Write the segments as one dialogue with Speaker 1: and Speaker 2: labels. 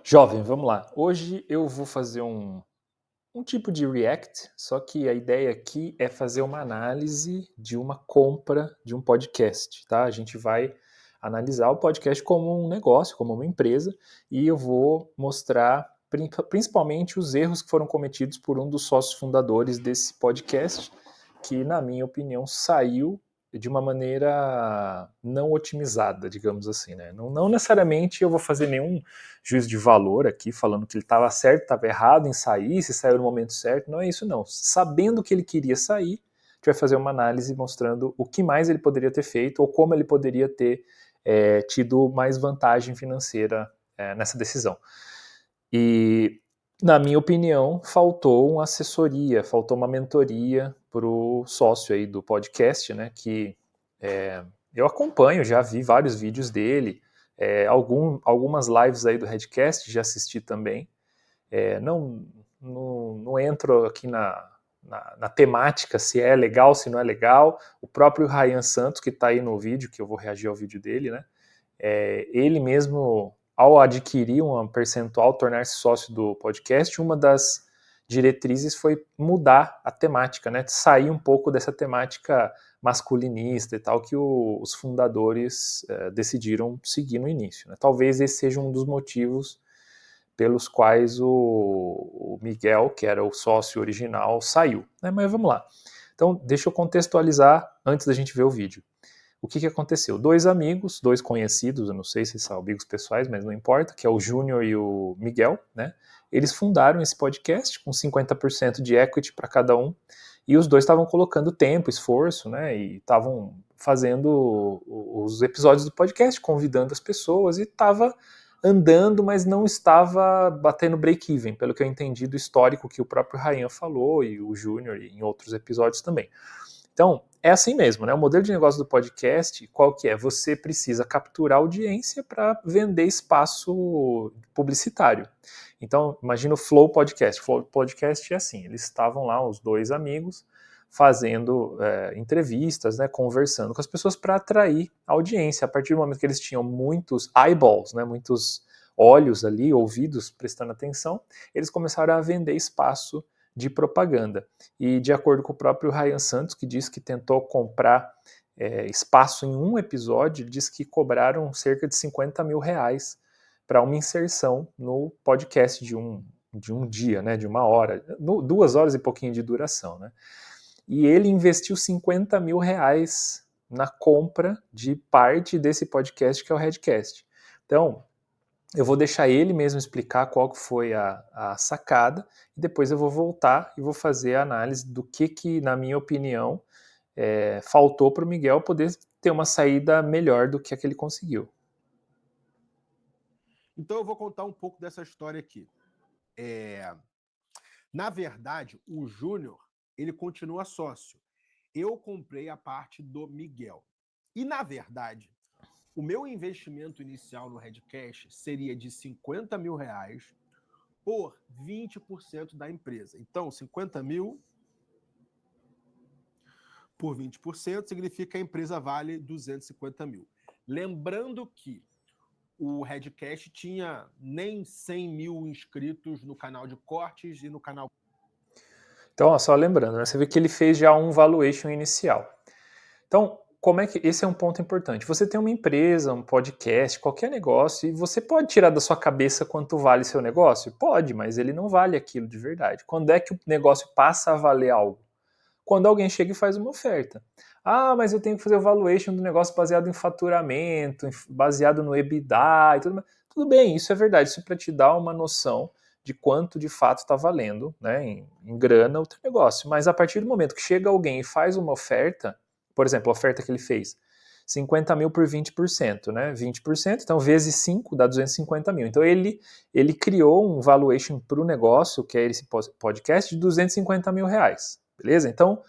Speaker 1: Jovem, vamos lá. Hoje eu vou fazer um tipo de react, só que a ideia aqui é fazer uma análise de uma compra de um podcast, tá? A gente vai analisar o podcast como um negócio, como uma empresa, e eu vou mostrar principalmente os erros que foram cometidos por um dos sócios fundadores desse podcast, que, na minha opinião, saiu de uma maneira não otimizada, digamos assim, né? Não necessariamente eu vou fazer nenhum juízo de valor aqui, falando que ele estava certo, estava errado em sair, se saiu no momento certo, não é isso não. Sabendo que ele queria sair, a gente vai fazer uma análise mostrando o que mais ele poderia ter feito ou como ele poderia ter tido mais vantagem financeira nessa decisão. E, na minha opinião, faltou uma assessoria, faltou uma mentoria para o sócio aí do podcast, né, que eu acompanho, já vi vários vídeos dele, algumas lives aí do Redcast, já assisti também. Não entro aqui na temática, se é legal, se não é legal. O próprio Ryan Santos, que está aí no vídeo, que eu vou reagir ao vídeo dele, né? Ele mesmo, ao adquirir um percentual, tornar-se sócio do podcast, uma das diretrizes foi mudar a temática, né? Sair um pouco dessa temática masculinista e tal que os fundadores decidiram seguir no início, né? Talvez esse seja um dos motivos pelos quais o Miguel, que era o sócio original, saiu, né? Mas vamos lá. Então, deixa eu contextualizar antes da gente ver o vídeo. O que aconteceu? Dois amigos, dois conhecidos, eu não sei se são amigos pessoais, mas não importa, que é o Júnior e o Miguel, né? Eles fundaram esse podcast com 50% de equity para cada um, e os dois estavam colocando tempo, esforço, né? E estavam fazendo os episódios do podcast, convidando as pessoas, e estava andando, mas não estava batendo break-even, pelo que eu entendi do histórico que o próprio Ryan falou, e o Júnior em outros episódios também. Então, é assim mesmo, né? O modelo de negócio do podcast, qual que é? Você precisa capturar audiência para vender espaço publicitário. Então, imagina o Flow Podcast. Flow Podcast é assim, eles estavam lá, os dois amigos, fazendo entrevistas, né, conversando com as pessoas para atrair audiência. A partir do momento que eles tinham muitos eyeballs, né, muitos olhos ali, ouvidos prestando atenção, eles começaram a vender espaço de propaganda. E de acordo com o próprio Ryan Santos, que disse que tentou comprar espaço em um episódio, ele disse que cobraram cerca de 50 mil reais para uma inserção no podcast de um dia, né, de uma hora, 2 horas e pouquinho de duração, né? E ele investiu 50 mil reais na compra de parte desse podcast que é o Redcast. Então, eu vou deixar ele mesmo explicar qual foi a sacada e depois eu vou voltar e vou fazer a análise do que na minha opinião, faltou para o Miguel poder ter uma saída melhor do que a que ele conseguiu.
Speaker 2: Então eu vou contar um pouco dessa história aqui. Na verdade, o Júnior, ele continua sócio. Eu comprei a parte do Miguel. E, na verdade, o meu investimento inicial no Redcash seria de 50 mil reais por 20% da empresa. Então, 50 mil por 20% significa que a empresa vale 250 mil. Lembrando que o Redcast tinha nem 100 mil inscritos no canal de cortes e no canal...
Speaker 1: Então, ó, só lembrando, né, você vê que ele fez já um valuation inicial. Então, como é que esse é um ponto importante? Você tem uma empresa, um podcast, qualquer negócio, e você pode tirar da sua cabeça quanto vale seu negócio? Pode, mas ele não vale aquilo de verdade. Quando é que o negócio passa a valer algo? Quando alguém chega e faz uma oferta. Ah, mas eu tenho que fazer o valuation do negócio baseado em faturamento, baseado no EBITDA e tudo mais. Tudo bem, isso é verdade, isso é para te dar uma noção de quanto de fato está valendo, né, em grana o teu negócio. Mas a partir do momento que chega alguém e faz uma oferta, por exemplo, a oferta que ele fez, 50 mil por 20%, né? 20%, então vezes 5 dá 250 mil. Então ele criou um valuation para o negócio, que é esse podcast, de 250 mil reais. Beleza? Então, o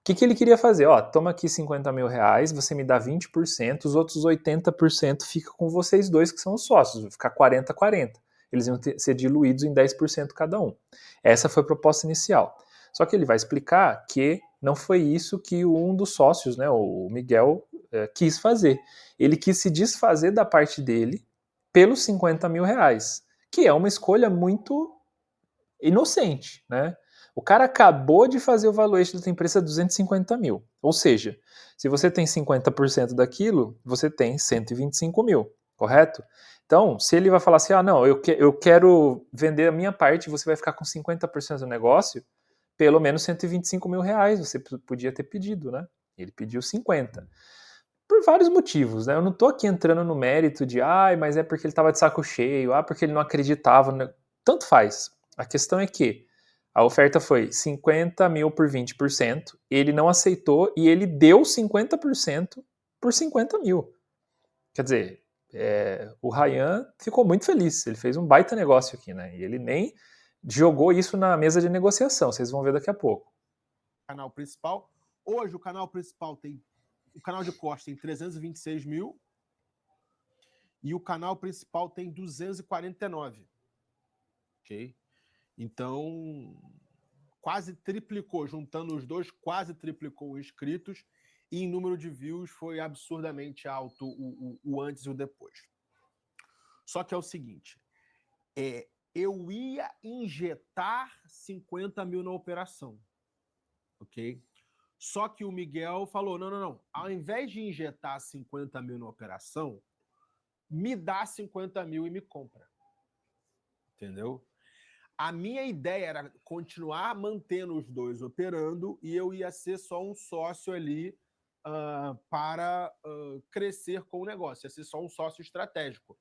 Speaker 1: que ele queria fazer? Ó, toma aqui 50 mil reais, você me dá 20%, os outros 80% fica com vocês dois que são os sócios, vai ficar 40-40. Eles iam ser diluídos em 10% cada um. Essa foi a proposta inicial. Só que ele vai explicar que não foi isso que um dos sócios, né, o Miguel, quis fazer. Ele quis se desfazer da parte dele pelos 50 mil reais, que é uma escolha muito inocente, né? O cara acabou de fazer o valuation da tua empresa 250 mil. Ou seja, se você tem 50% daquilo, você tem 125 mil, correto? Então, se ele vai falar assim, não, eu quero vender a minha parte, você vai ficar com 50% do negócio, pelo menos 125 mil reais você podia ter pedido, né? Ele pediu 50. Por vários motivos, né? Eu não tô aqui entrando no mérito de, mas é porque ele tava de saco cheio, porque ele não acreditava. Né? Tanto faz. A questão é que a oferta foi 50 mil por 20%, ele não aceitou e ele deu 50% por 50 mil. Quer dizer, o Ryan ficou muito feliz, ele fez um baita negócio aqui, né? E ele nem jogou isso na mesa de negociação, vocês vão ver daqui a pouco.
Speaker 2: Canal principal. Hoje o canal principal tem, o canal de corte tem 326 mil e o canal principal tem 249. Ok? Então, quase triplicou, juntando os dois, quase triplicou os inscritos e em número de views foi absurdamente alto o antes e o depois. Só que é o seguinte, eu ia injetar 50 mil na operação, ok? Só que o Miguel falou, não, ao invés de injetar 50 mil na operação, me dá 50 mil e me compra. Entendeu? A minha ideia era continuar mantendo os dois operando e eu ia ser só um sócio ali para crescer com o negócio, ia ser só um sócio estratégico.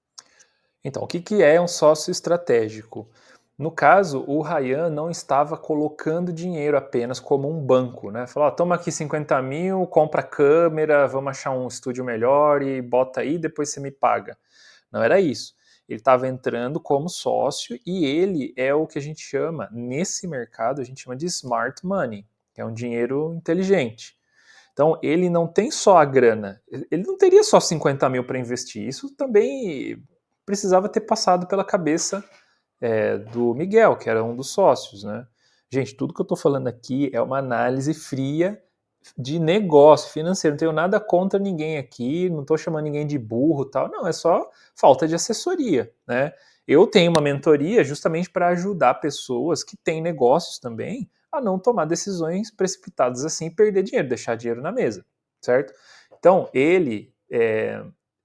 Speaker 1: Então, o que é um sócio estratégico? No caso, o Ryan não estava colocando dinheiro apenas como um banco, né? Falou, toma aqui 50 mil, compra câmera, vamos achar um estúdio melhor e bota aí, depois você me paga. Não era isso. Ele estava entrando como sócio e ele é o que a gente chama, nesse mercado, a gente chama de smart money, que é um dinheiro inteligente. Então, ele não tem só a grana, ele não teria só 50 mil para investir. Isso também precisava ter passado pela cabeça do Miguel, que era um dos sócios, né? Gente, tudo que eu estou falando aqui é uma análise fria de negócio financeiro. Não tenho nada contra ninguém aqui, não estou chamando ninguém de burro, tal. Não, é só falta de assessoria, né? Eu tenho uma mentoria justamente para ajudar pessoas que têm negócios também a não tomar decisões precipitadas assim e perder dinheiro, deixar dinheiro na mesa, certo? Então, ele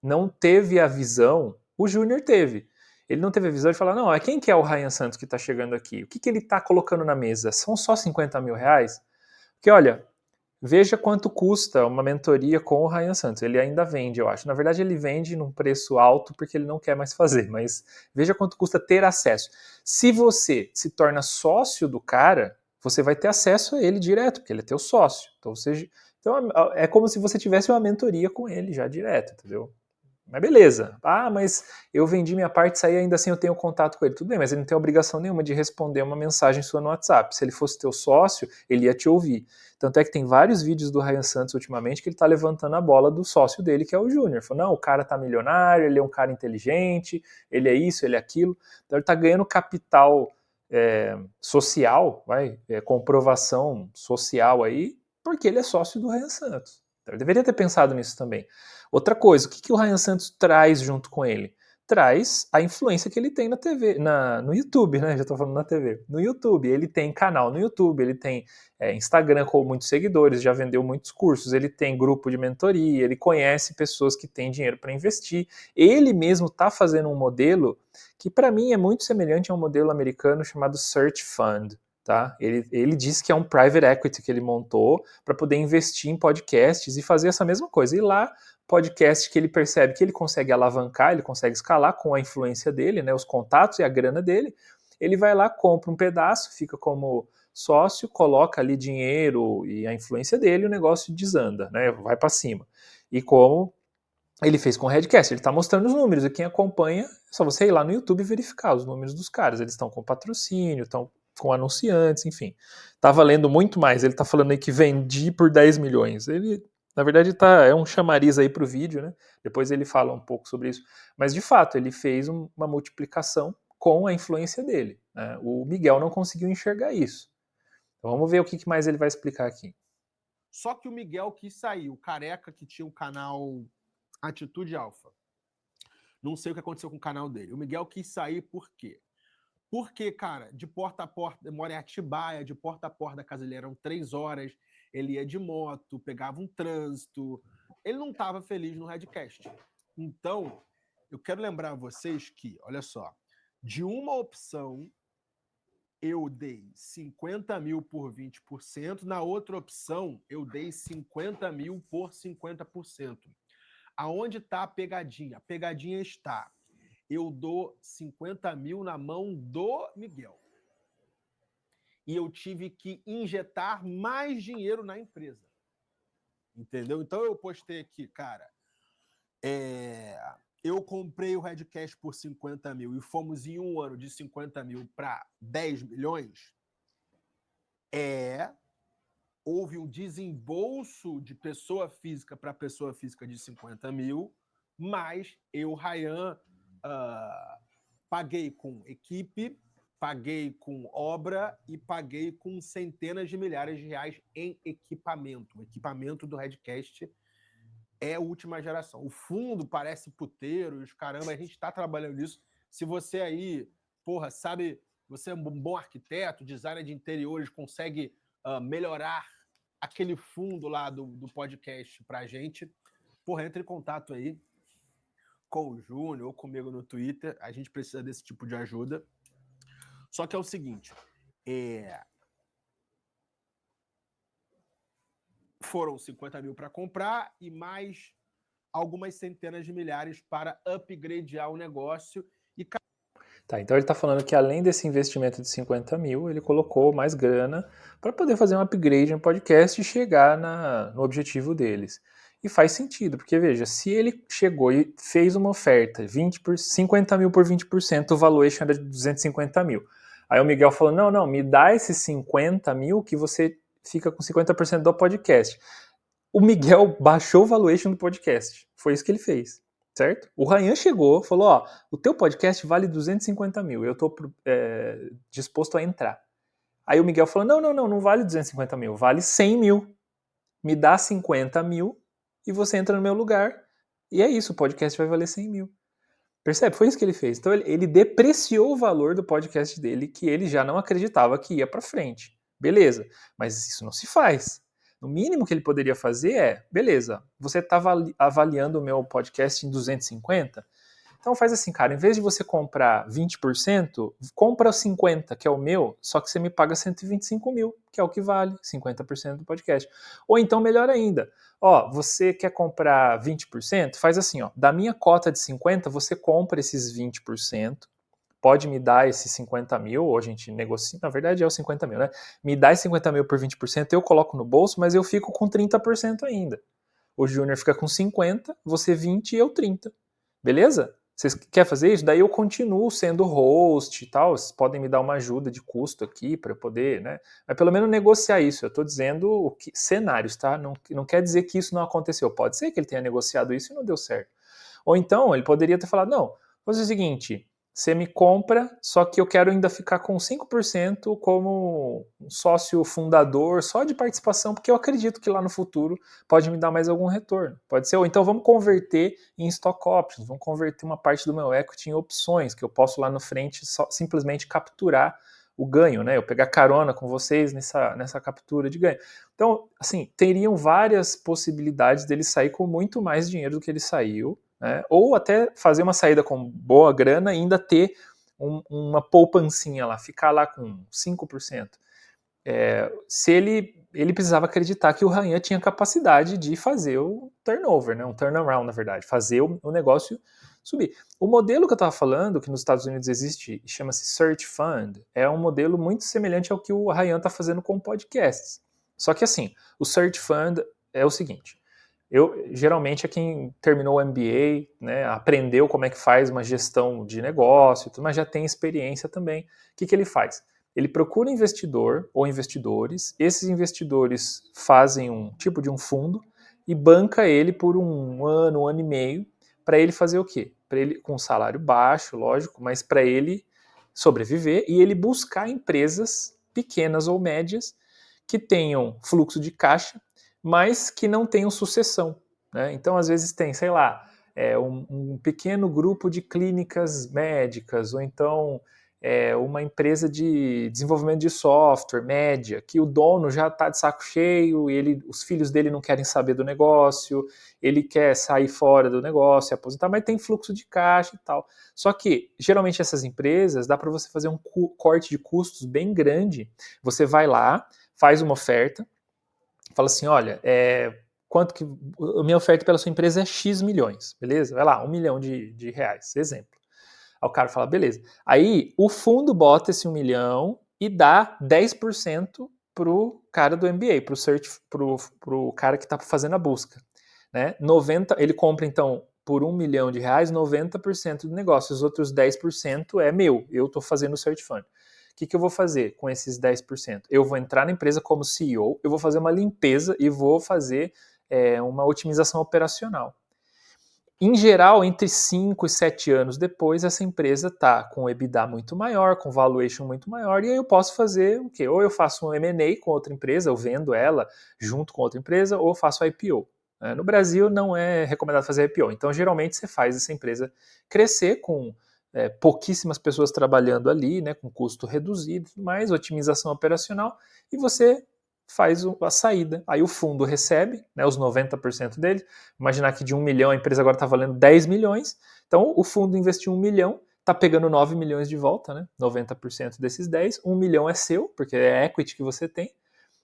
Speaker 1: não teve a visão, o Júnior teve. Ele não teve a visão de falar, não, quem que é o Ryan Santos que está chegando aqui? O que ele está colocando na mesa? São só 50 mil reais? Porque, olha, veja quanto custa uma mentoria com o Ryan Santos. Ele ainda vende, eu acho. Na verdade, ele vende num preço alto porque ele não quer mais fazer, mas veja quanto custa ter acesso. Se você se torna sócio do cara, você vai ter acesso a ele direto, porque ele é teu sócio. Então é como se você tivesse uma mentoria com ele já direto, entendeu? Mas beleza. Mas eu vendi minha parte, saí ainda assim eu tenho contato com ele. Tudo bem, mas ele não tem obrigação nenhuma de responder uma mensagem sua no WhatsApp. Se ele fosse teu sócio, ele ia te ouvir. Tanto é que tem vários vídeos do Ryan Santos ultimamente que ele tá levantando a bola do sócio dele, que é o Júnior. Falou, não, o cara tá milionário, ele é um cara inteligente, ele é isso, ele é aquilo. Então ele tá ganhando capital social, comprovação social aí, porque ele é sócio do Ryan Santos. Então ele deveria ter pensado nisso também. Outra coisa, o que o Ryan Santos traz junto com ele? Traz a influência que ele tem na TV, no YouTube, né? Já tô falando na TV. No YouTube, ele tem canal no YouTube, ele tem Instagram com muitos seguidores, já vendeu muitos cursos, ele tem grupo de mentoria, ele conhece pessoas que têm dinheiro para investir. Ele mesmo está fazendo um modelo que para mim é muito semelhante a um modelo americano chamado Search Fund. Tá? Ele diz que é um private equity que ele montou para poder investir em podcasts e fazer essa mesma coisa. E lá, podcast que ele percebe que ele consegue alavancar, ele consegue escalar com a influência dele, né, os contatos e a grana dele, ele vai lá, compra um pedaço, fica como sócio, coloca ali dinheiro e a influência dele, o negócio desanda, né, vai para cima. E como ele fez com o Redcast, ele está mostrando os números, e quem acompanha, é só você ir lá no YouTube e verificar os números dos caras, eles estão com patrocínio, estão com anunciantes, enfim. Tá valendo muito mais, ele tá falando aí que vendi por 10 milhões, ele, na verdade, é um chamariz aí pro vídeo, né, depois ele fala um pouco sobre isso, mas de fato, ele fez uma multiplicação com a influência dele, né? O Miguel não conseguiu enxergar isso. Então vamos ver o que mais ele vai explicar aqui.
Speaker 2: Só que o Miguel quis sair, o careca que tinha o canal Atitude Alfa. Não sei o que aconteceu com o canal dele. O Miguel quis sair por quê? Porque, cara, de porta a porta, mora em Atibaia, de porta a porta da casa dele eram 3 horas, ele ia de moto, pegava um trânsito. Ele não estava feliz no Redcast. Então, eu quero lembrar a vocês que, olha só, de uma opção eu dei 50 mil por 20%, na outra opção eu dei 50 mil por 50%. Aonde está a pegadinha? A pegadinha está: eu dou 50 mil na mão do Miguel. E eu tive que injetar mais dinheiro na empresa. Entendeu? Então eu postei aqui, cara, eu comprei o Redcast por 50 mil e fomos em um ano de 50 mil para 10 milhões. Houve um desembolso de pessoa física para pessoa física de 50 mil, mas eu, Rayan, paguei com equipe, paguei com obra e paguei com centenas de milhares de reais em equipamento. O equipamento do Redcast é a última geração. O fundo parece puteiro, os caramba, a gente está trabalhando nisso. Se você aí, sabe, você é um bom arquiteto, designer de interiores, consegue melhorar aquele fundo lá do podcast pra gente, entre em contato aí com o Júnior ou comigo no Twitter. A gente precisa desse tipo de ajuda. Só que é o seguinte, foram 50 mil para comprar e mais algumas centenas de milhares para upgradear o negócio.
Speaker 1: Tá, então ele está falando que além desse investimento de 50 mil, ele colocou mais grana para poder fazer um upgrade no podcast e chegar no objetivo deles. E faz sentido, porque veja, se ele chegou e fez uma oferta, 50 mil por 20%, o valuation era de 250 mil. Aí o Miguel falou, não, me dá esses 50 mil que você fica com 50% do podcast. O Miguel baixou o valuation do podcast. Foi isso que ele fez. Certo? O Rayan chegou, falou, ó, o teu podcast vale 250 mil, eu tô disposto a entrar. Aí o Miguel falou, não vale 250 mil, vale 100 mil. Me dá 50 mil e você entra no meu lugar. E é isso, o podcast vai valer 100 mil. Percebe? Foi isso que ele fez. Então ele depreciou o valor do podcast dele, que ele já não acreditava que ia para frente. Beleza, mas isso não se faz. No mínimo que ele poderia fazer é, beleza, você está avaliando o meu podcast em 250? Então faz assim, cara, em vez de você comprar 20%, compra 50%, que é o meu, só que você me paga 125 mil, que é o que vale 50% do podcast. Ou então, melhor ainda, ó, você quer comprar 20%? Faz assim, ó, da minha cota de 50%, você compra esses 20%, pode me dar esses 50 mil, ou a gente negocia, na verdade é os 50 mil, né? Me dá esses 50 mil por 20%, eu coloco no bolso, mas eu fico com 30% ainda. O Júnior fica com 50%, você 20% e eu 30%. Beleza? Vocês querem fazer isso? Daí eu continuo sendo host e tal, vocês podem me dar uma ajuda de custo aqui para eu poder, né? Mas pelo menos negociar isso. Eu estou dizendo cenários, tá? Não quer dizer que isso não aconteceu. Pode ser que ele tenha negociado isso e não deu certo. Ou então ele poderia ter falado, não, vou fazer o seguinte, você me compra, só que eu quero ainda ficar com 5% como um sócio fundador, só de participação, porque eu acredito que lá no futuro pode me dar mais algum retorno. Pode ser, ou então vamos converter em stock options, vamos converter uma parte do meu equity em opções, que eu posso lá no frente simplesmente capturar o ganho, né? Eu pegar carona com vocês nessa captura de ganho. Então, assim, teriam várias possibilidades dele sair com muito mais dinheiro do que ele saiu, né? Ou até fazer uma saída com boa grana e ainda ter uma poupancinha lá, ficar lá com 5%. Se ele precisava acreditar que o Rayan tinha capacidade de fazer o turnover, né? Um turnaround, na verdade, fazer o negócio subir. O modelo que eu estava falando, que nos Estados Unidos existe, chama-se Search Fund, é um modelo muito semelhante ao que o Rayan está fazendo com podcasts. Só que assim, o Search Fund é o seguinte, geralmente é quem terminou o MBA, né, aprendeu como é que faz uma gestão de negócio, mas já tem experiência também. O que ele faz? Ele procura investidor ou investidores, esses investidores fazem um tipo de um fundo e banca ele por um ano e meio, para ele fazer o quê? Para ele, com um salário baixo, lógico, mas para ele sobreviver e ele buscar empresas pequenas ou médias que tenham fluxo de caixa, mas que não tenham sucessão. Né? Então, às vezes tem, sei lá, um pequeno grupo de clínicas médicas, ou então uma empresa de desenvolvimento de software média, que o dono já está de saco cheio, os filhos dele não querem saber do negócio, ele quer sair fora do negócio, aposentar, mas tem fluxo de caixa e tal. Só que, geralmente, essas empresas, dá para você fazer um corte de custos bem grande. Você vai lá, faz uma oferta, fala assim, olha, quanto que a minha oferta pela sua empresa é X milhões, beleza? Vai lá, 1 milhão de reais, exemplo. Aí o cara fala, beleza. Aí o fundo bota esse 1 milhão e dá 10% pro cara do MBA, pro cara que está fazendo a busca. Né? Ele compra, então, por 1 milhão de reais, 90% do negócio. Os outros 10% é meu. Eu estou fazendo o Search Fund. O que eu vou fazer com esses 10%? Eu vou entrar na empresa como CEO, eu vou fazer uma limpeza e vou fazer uma otimização operacional. Em geral, entre 5 e 7 anos depois, essa empresa está com um EBITDA muito maior, com valuation muito maior, e aí eu posso fazer o quê? Ou eu faço um M&A com outra empresa, eu vendo ela junto com outra empresa, ou eu faço IPO. No Brasil não é recomendado fazer IPO, então geralmente você faz essa empresa crescer com pouquíssimas pessoas trabalhando ali, né, com custo reduzido, mais otimização operacional, e você faz a saída. Aí o fundo recebe, né, os 90% dele. Imaginar que de 1 milhão a empresa agora está valendo 10 milhões. Então o fundo investiu 1 milhão, está pegando 9 milhões de volta, né? 90% desses 10. 1 milhão é seu, porque é equity que você tem.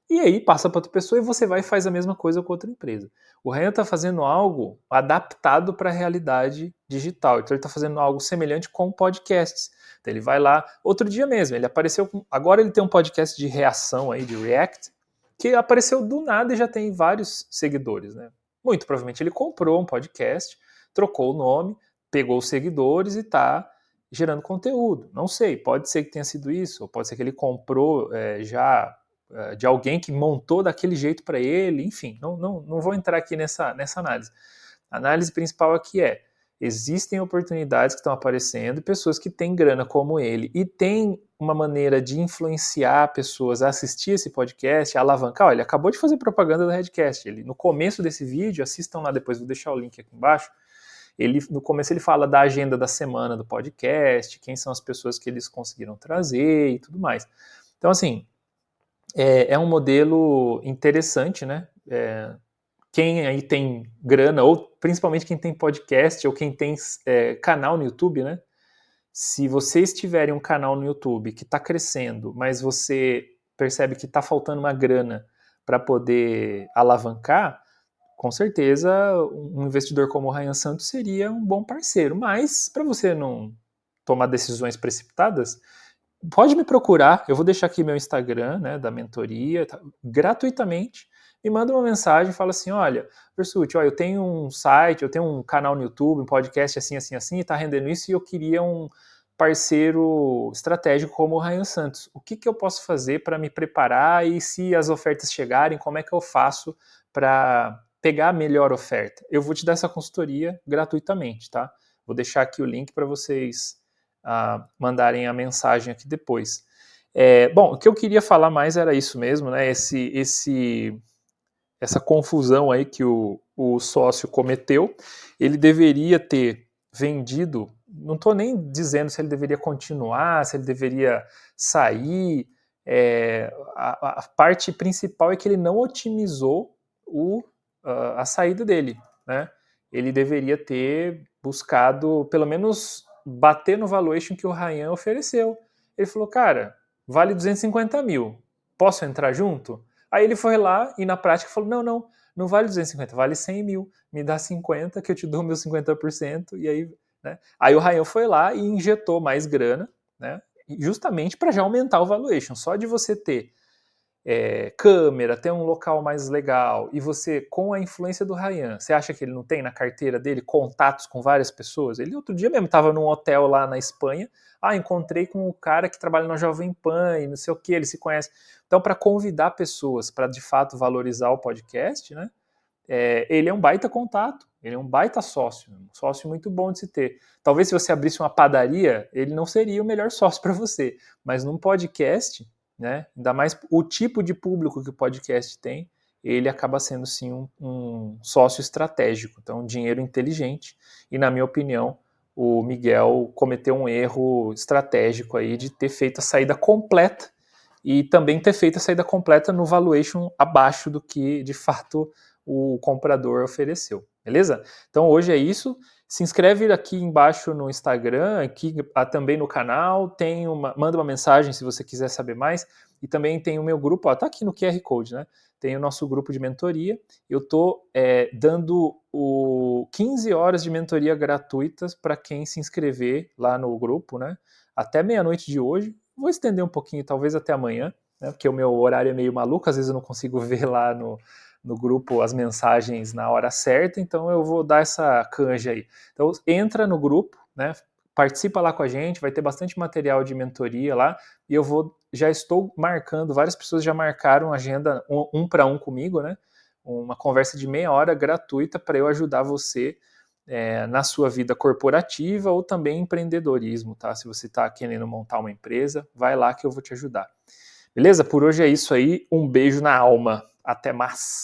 Speaker 1: E aí passa para outra pessoa e você vai e faz a mesma coisa com outra empresa. O Ryan está fazendo algo adaptado para a realidade digital. Então ele está fazendo algo semelhante com podcasts. Então ele vai lá, outro dia mesmo, ele apareceu com. Agora ele tem um podcast de reação aí, de React, que apareceu do nada e já tem vários seguidores, né? Muito provavelmente ele comprou um podcast, trocou o nome, pegou os seguidores e está gerando conteúdo. Não sei, pode ser que tenha sido isso, ou pode ser que ele comprou já de alguém que montou daquele jeito para ele, enfim, não vou entrar aqui nessa análise. A análise principal aqui existem oportunidades que estão aparecendo, pessoas que têm grana como ele e têm uma maneira de influenciar pessoas a assistir esse podcast, a alavancar. Olha, ele acabou de fazer propaganda do Redcast. No começo desse vídeo, assistam lá depois, vou deixar o link aqui embaixo. No começo ele fala da agenda da semana do podcast, quem são as pessoas que eles conseguiram trazer e tudo mais. Então, assim, é um modelo interessante, né? Quem aí tem grana, ou principalmente quem tem podcast, ou quem tem canal no YouTube, né? Se vocês tiverem um canal no YouTube que está crescendo, mas você percebe que está faltando uma grana para poder alavancar, com certeza um investidor como o Ryan Santos seria um bom parceiro. Mas para você não tomar decisões precipitadas, pode me procurar, eu vou deixar aqui meu Instagram, né, da mentoria, gratuitamente. Me manda uma mensagem e fala assim, olha, Versuti, eu tenho um site, eu tenho um canal no YouTube, um podcast assim, assim, assim, e está rendendo isso, e eu queria um parceiro estratégico como o Ryan Santos. O que eu posso fazer para me preparar e se as ofertas chegarem, como é que eu faço para pegar a melhor oferta? Eu vou te dar essa consultoria gratuitamente, tá? Vou deixar aqui o link para vocês mandarem a mensagem aqui depois. Bom, o que eu queria falar mais era isso mesmo, né? Essa confusão aí que o sócio cometeu. Ele deveria ter vendido, não estou nem dizendo se ele deveria continuar, se ele deveria sair. A parte principal é que ele não otimizou a saída dele, né? Ele deveria ter buscado, pelo menos, bater no valuation que o Ryan ofereceu. Ele falou, cara, vale 250 mil, posso entrar junto? Aí ele foi lá e na prática falou, não vale 250, vale 100 mil, me dá 50 que eu te dou meus 50%, e aí, né? Aí o Ryan foi lá e injetou mais grana, né? Justamente para já aumentar o valuation. Só de você ter câmera, ter um local mais legal, e você, com a influência do Ryan, você acha que ele não tem na carteira dele contatos com várias pessoas? Ele outro dia mesmo estava num hotel lá na Espanha, encontrei com o cara que trabalha na Jovem Pan e não sei o que, ele se conhece. Então, para convidar pessoas para de fato valorizar o podcast, né, ele é um baita contato, ele é um baita sócio, um sócio muito bom de se ter. Talvez se você abrisse uma padaria, ele não seria o melhor sócio para você, mas num podcast, né, ainda mais o tipo de público que o podcast tem, ele acaba sendo sim um sócio estratégico, então um dinheiro inteligente, e na minha opinião, o Miguel cometeu um erro estratégico aí de ter feito a saída completa e também ter feito a saída completa no valuation abaixo do que de fato o comprador ofereceu, beleza? Então hoje é isso. Se inscreve aqui embaixo no Instagram, aqui também no canal, manda uma mensagem se você quiser saber mais, e também tem o meu grupo, ó, tá aqui no QR Code, né? Tem o nosso grupo de mentoria. Eu estou dando 15 horas de mentoria gratuitas para quem se inscrever lá no grupo, né? Até meia-noite de hoje. Vou estender um pouquinho, talvez até amanhã, né? Porque o meu horário é meio maluco, às vezes eu não consigo ver lá no grupo as mensagens na hora certa, então eu vou dar essa canja aí. Então entra no grupo, né? Participa lá com a gente, vai ter bastante material de mentoria lá, e já estou marcando, várias pessoas já marcaram agenda um para um comigo, né? Uma conversa de meia hora gratuita para eu ajudar você na sua vida corporativa ou também empreendedorismo, tá? Se você está querendo montar uma empresa, vai lá que eu vou te ajudar. Beleza? Por hoje é isso aí. Um beijo na alma. Até mais.